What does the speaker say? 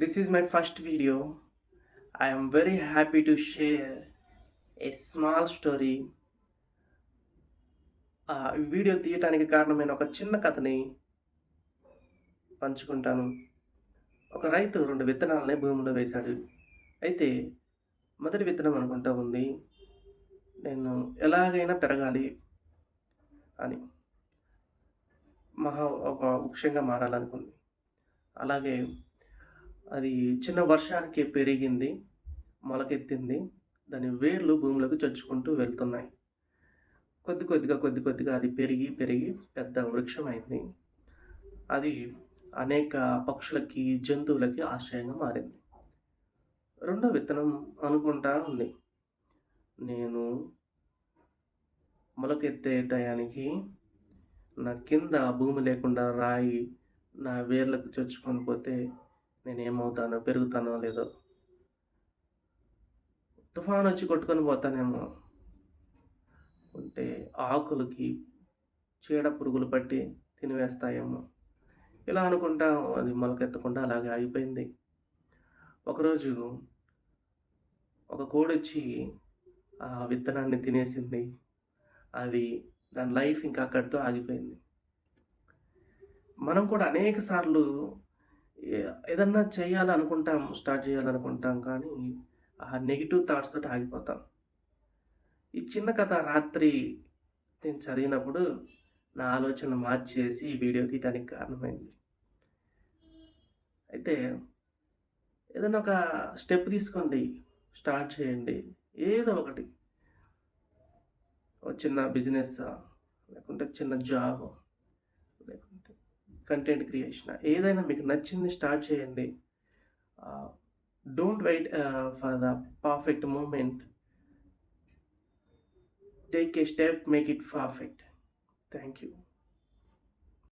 This is my first video. I am very happy to share a small story. ఈ video తీయటానికి కారణమైన ఒక చిన్న కథని పంచుకుంటాను. ఒక రైతు 2 విత్తనాలని భూమిలో వేశాడు. అయితే మొదటి విత్తనం అనుకుంటా ఉంది, నేను ఎలాగైనా పెరగాలి అని. ఒక వృక్షంగా మారాలనుకుంది. అలాగే అది చిన్న వర్షానికి పెరిగింది, మొలకెత్తింది. దాని వేర్లు భూమిలోకి చొచ్చుకుంటూ వెళ్తున్నాయి. కొద్ది కొద్దిగా అది పెరిగి పెద్ద వృక్షమైంది. అది అనేక పక్షులకి, జంతువులకి ఆశ్రయంగా మారింది. రెండో విత్తనం అనుకుంటా ఉంది, నేను మొలకెత్తే టయానికి నా కింద భూమి లేకుండా రాయి నా వేర్లకు చొచ్చుకొని పోతే నేనేమవుతానో, పెరుగుతానో లేదో, తుఫాను వచ్చి కొట్టుకొని పోతానేమో, ఉంటే ఆకులకి చీడ పురుగులు పట్టి తినివేస్తాయేమో, ఇలా అనుకుంటా అది మొలకెత్తకుండా అలాగే ఆగిపోయింది. ఒకరోజు ఒక కోడొచ్చి ఆ విత్తనాన్ని తినేసింది. అది దాని లైఫ్ ఇంకా అక్కడితో ఆగిపోయింది. మనం కూడా అనేక సార్లు ఏదన్నా చేయాలనుకుంటాం, స్టార్ట్ చేయాలనుకుంటాం, కానీ ఆ నెగిటివ్ థాట్స్ తోటి ఆగిపోతాం. ఈ చిన్న కథ రాత్రి నేను చదివినప్పుడు నా ఆలోచన మార్చేసి ఈ వీడియో తీయడానికి కారణమైంది. అయితే ఏదైనా ఒక స్టెప్ తీసుకోండి, స్టార్ట్ చేయండి. ఏదో ఒకటి, ఒక చిన్న బిజినెస్సా, లేకుంటే చిన్న జాబ్, లేకుంటే కంటెంట్ క్రియేషన్, ఏదైనా మీకు నచ్చింది స్టార్ట్ చేయండి. Don't wait for the perfect moment. Take a step, make it perfect. Thank you.